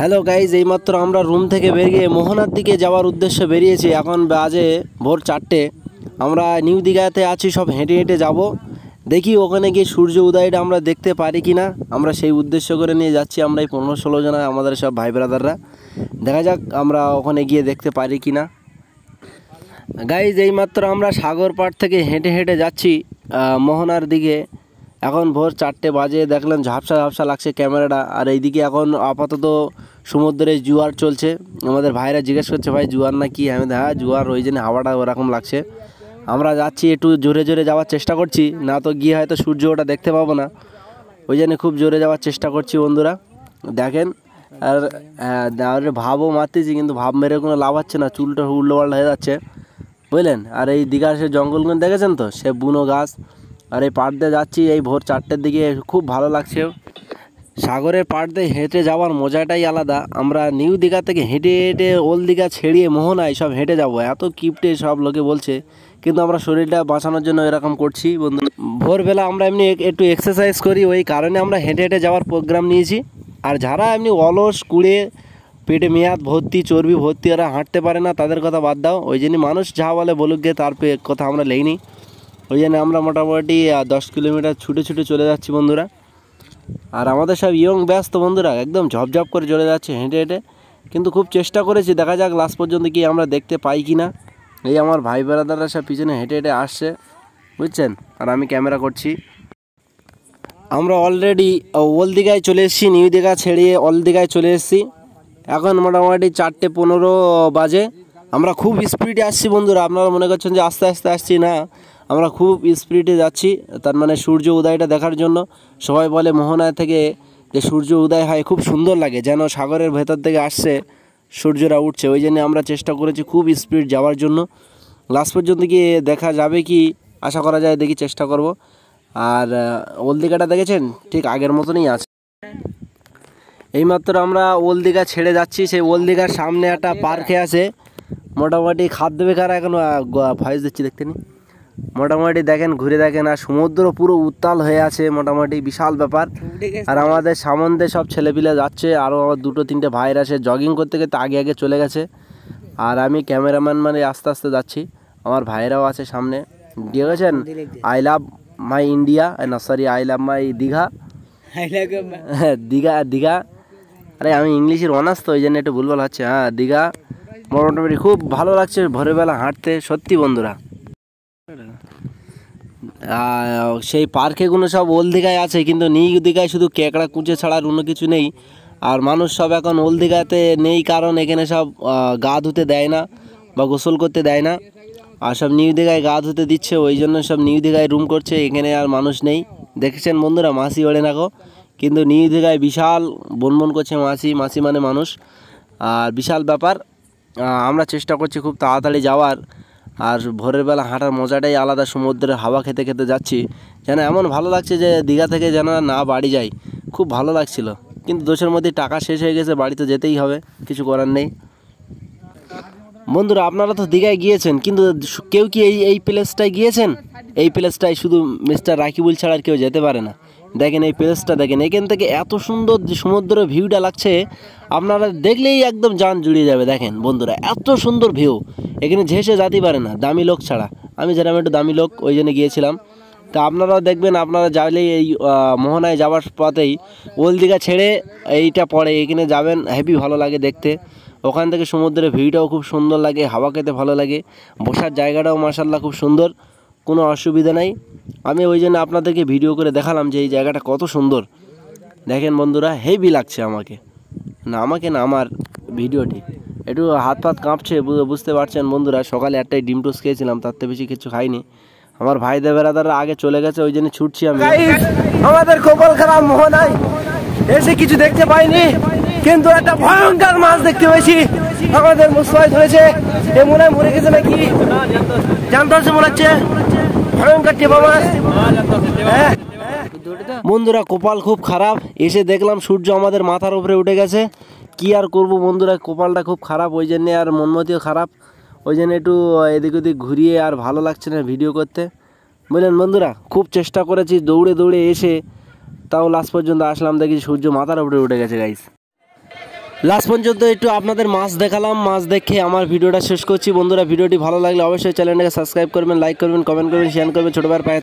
Hello guys, এইমাত্র আমরা room থেকে বেরিয়ে মোহনার দিকে যাওয়ার উদ্দেশ্যে বেরিয়েছি। এখন বাজে ভোর 4টে। আমরা নিউ দীঘাতে আছি, সব হেঁটে হেঁটে যাব। দেখি ওখানে গিয়ে সূর্য উদয়টা আমরা দেখতে পারি কি না। আমরা সেই উদ্দেশ্য করে নিয়ে যাচ্ছি। আমরা এই 15-16 জন আমাদের সব ভাই ব্রাদাররা। দেখা যাক আমরা ওখানে গিয়ে দেখতে পারি কি না। গাইজ, এইমাত্র আমরা সাগর পাড় থেকে হেঁটে হেঁটে যাচ্ছি মোহনার দিকে। এখন ভোর 4টে বাজে। দেখলেন ঝাপসা ঝাপসা লাগছে ক্যামেরাটা। আর এইদিকে এখন আপাতত সমুদ্রে জোয়ার চলছে। আমাদের ভাইরা জিজ্ঞেস করছে, ভাই জোয়ার না কি? আমি হ্যাঁ জোয়ার, ওই জন্য হাওয়াটা ওরকম লাগছে। আমরা যাচ্ছি, একটু জোরে জোরে যাওয়ার চেষ্টা করছি, না তো গিয়ে হয়তো সূর্য ওটা দেখতে পাবো না। ওই জন্য খুব জোরে যাওয়ার চেষ্টা করছি বন্ধুরা, দেখেন। আর ভাবও মারতেছি, কিন্তু ভাব মেরে কোনো লাভ হচ্ছে না, চুলটা উল্টো পাল্টা হয়ে যাচ্ছে, বুঝলেন। আর এই দীঘার সে জঙ্গলগুলো দেখেছেন তো, সে বুনো গাছ। আর এই পাড় দিয়ে যাচ্ছি এই ভোর 4টের দিকে, খুব ভালো লাগছে। সাগরের পাড় দিয়ে হেঁটে যাওয়ার মজাটাই আলাদা। আমরা নিউ দীঘা থেকে হেঁটে হেঁটে ওল্ড দীঘা ছেড়িয়ে মোহনায় সব হেঁটে যাব, এত কিপটে সব লোকে বলছে, কিন্তু আমরা শরীরটা বাঁচানোর জন্য এরকম করছি বন্ধু। ভোরবেলা আমরা এমনি একটু এক্সারসাইজ করি, ওই কারণে আমরা হেঁটে হেঁটে যাওয়ার প্রোগ্রাম নিয়েছি। আর যারা এমনি অলস কুড়ে পেটে মেয়াদ ভর্তি, চর্বি ভর্তি, ওরা হাঁটতে পারে না, তাদের কথা বাদ দাও। ওই জন্য মানুষ যা বলে বলুক গে, তার কথা আমরা লেইনি। ওই জন্য আমরা মোটামুটি 10 কিলোমিটার ছুটে ছুটে চলে যাচ্ছি বন্ধুরা। আর আমাদের সব ইয়ং ব্যাচ তো বন্ধুরা, একদম ঝপঝপ করে চলে যাচ্ছে হেঁটে হেঁটে। কিন্তু খুব চেষ্টা করেছি, দেখা যাক লাস্ট পর্যন্ত কি আমরা দেখতে পাই কি না। এই আমার ভাই ব্রাদাররা সব পিছনে হেঁটে হেঁটে আসছে, বুঝছেন। আর আমি ক্যামেরা করছি। আমরা অলরেডি ওল্ড দীঘায় চলে এসেছি, নিউ দীঘা ছেড়িয়ে ওল্ড দীঘায় চলে এসেছি। এখন মোটামুটি 4:15 বাজে। আমরা খুব স্পিডে আসছি বন্ধুরা। আপনারা মনে করছেন যে আস্তে আস্তে আসছি, না, আমরা খুব স্পিডে যাচ্ছি। তার মানে সূর্য উদয়টা দেখার জন্য। সবাই বলে মোহনায় থেকে যে সূর্য উদয় হয়, খুব সুন্দর লাগে, যেন সাগরের ভেতর থেকে আসছে সূর্যরা উঠছে। ওই জন্য আমরা চেষ্টা করেছি খুব স্পিড যাওয়ার জন্য। লাস্ট পর্যন্ত গিয়ে দেখা যাবে কি, আশা করা যায়, দেখি চেষ্টা করব। আর ওল্ড দীঘাটা দেখেছেন, ঠিক আগের মতনই আছে। এইমাত্র আমরা ওল্ড দীঘা ছেড়ে যাচ্ছি। সেই ওল্ড দীঘার সামনে একটা পার্কে আছে, মোটামুটি খাদ্য বেকারা এখন ভয়েস দিচ্ছি, দেখতে নি। মোটামুটি দেখেন, ঘুরে দেখেন। আর সমুদ্র পুরো উত্তাল হয়ে আছে, মোটামুটি বিশাল ব্যাপার। আর আমাদের সামনে সব ছেলেপিলে যাচ্ছে, আরও আমার 2-3টে ভাইয়ের আছে, জগিং করতে করতে আগে আগে চলে গেছে। আর আমি ক্যামেরাম্যান মানে আস্তে আস্তে যাচ্ছি। আমার ভাইয়েরাও আছে সামনে। দিয়ে গেছেন, আই লাভ মাই ইন্ডিয়া, না সরি, আই লাভ মাই দীঘা। দীঘা দীঘা আরে আমি ইংলিশের অনার্স তো, ওই জন্য একটু ভুলভাল হচ্ছে। হ্যাঁ, দীঘা মোটামুটি খুব ভালো লাগছে ভোরবেলা হাঁটতে, সত্যি বন্ধুরা। সেই পার্কেগুলো সব ওল্ড দীঘায় আছে, কিন্তু নিউ দীঘায় শুধু কেকড়া কুঁচে ছাড়া আর অন্য কিছু নেই। আর মানুষ সব এখন ওল্ড দীঘাতে নেই, কারণ এখানে সব গা ধুতে দেয় না বা গোসল করতে দেয় না। আর সব নিউ দীঘায় গা ধুতে দিচ্ছে, ওই জন্য সব নিউ দীঘায় রুম করছে। এখানে আর মানুষ নেই, দেখেছেন বন্ধুরা, মাসি ওড়ে না গো। কিন্তু নিউ দীঘায় বিশাল বনবন করছে মাসি, মাসি মানে মানুষ। আর বিশাল ব্যাপার। আমরা চেষ্টা করছি খুব তাড়াতাড়ি যাওয়ার। আর ভোরের বেলা হাঁটার মজাটাই আলাদা, সমুদ্রের হাওয়া খেতে খেতে যাচ্ছি, যেন এমন ভালো লাগছে যে দীঘা থেকে যেন না বাড়ি যাই, খুব ভালো লাগছিল। কিন্তু দোষের মধ্যে টাকা শেষ হয়ে গেছে, বাড়িতে যেতেই হবে, কিছু করার নেই। বন্ধুরা, আপনারা তো দীঘায় গিয়েছেন, কিন্তু কেউ কি এই প্লেসটায় গিয়েছেন? এই প্লেসটায় শুধু মিস্টার রাকিবুল ছাড়া আর কেউ যেতে পারে না। দেখেন এই প্লেসটা, দেখেন এখান থেকে এত সুন্দর সমুদ্রের ভিউটা লাগছে, আপনারা দেখলেই একদম জান জুড়িয়ে যাবে। দেখেন বন্ধুরা, এত সুন্দর ভিউ, এখানে ঝেসে যেতে পারে না দামি লোক ছাড়া। আমি যেরকম একটু দামি লোক, ওই জন্য গিয়েছিলাম। তা আপনারাও দেখবেন, আপনারা যাইলেই এই মোহনায় যাওয়ার পথেই ওল্ড দীঘা ছেড়ে এইটা পড়ে, এখানে যাবেন, হেভি ভালো লাগে দেখতে। ওখান থেকে সমুদ্রের ভিউটাও খুব সুন্দর লাগে, হাওয়া খেতে ভালো লাগে, বসার জায়গাটাও মাশাআল্লাহ খুব সুন্দর, কোনো অসুবিধা নাই। আমি ওই জন্য আপনাদেরকে ভিডিও করে দেখালাম যে এই জায়গাটা কত সুন্দর। দেখেন বন্ধুরা, হেভি লাগছে আমাকে, না আমার ভিডিওটি একটু হাত পাত কাঁপছে, বুঝতে পারছেন বন্ধুরা। সকালে একটাই ডিম টোস্ট খেয়েছিলাম, তার থেকে বেশি কিছু খাইনি। আমার ভাই দেবেরাদারা আগে চলে গেছে, ওই জন্য ছুটছি আমি। আমাদের কপাল খারাপ, মোহনায় এসে কিছু দেখতে পাইনি, কিন্তু একটা ভয়ঙ্কর মাছ দেখতে পেয়েছি। আমাদের মুসলাই ধরেছে, এ মনে হয় মরে গেছে নাকি, জানতে হচ্ছে মনে হচ্ছে, ভয়ঙ্কর টেপা মাছ। হ্যাঁ বন্ধুরা, কপাল খুব খারাপ, এসে দেখলাম সূর্য আমাদের মাথার উপরে উঠে গেছে। কি আর করব বন্ধুরা, কপালটা খুব খারাপ, ওই জন্যে আর মনমতিও খারাপ। ওই জন্য একটু এদিক ওদিক ঘুরিয়ে আর ভালো লাগছে না ভিডিও করতে, বুঝলেন বন্ধুরা। খুব চেষ্টা করেছি দৌড়ে দৌড়ে এসে, তাও লাস্ট পর্যন্ত আসলাম, দেখি সূর্য মাথার উপরে উঠে গেছে গাইস। লাস্ট পর্যন্ত একটু আপনাদের মাছ দেখালাম, মাছ দেখে আমার ভিডিওটা শেষ করছি। বন্ধুরা ভিডিওটি ভালো লাগলে অবশ্যই চ্যানেলটাকে সাবস্ক্রাইব করবেন, লাইক করবেন, কমেন্ট করবেন, শেয়ার করবেন, ছোটো ভাইয়ের পায়ে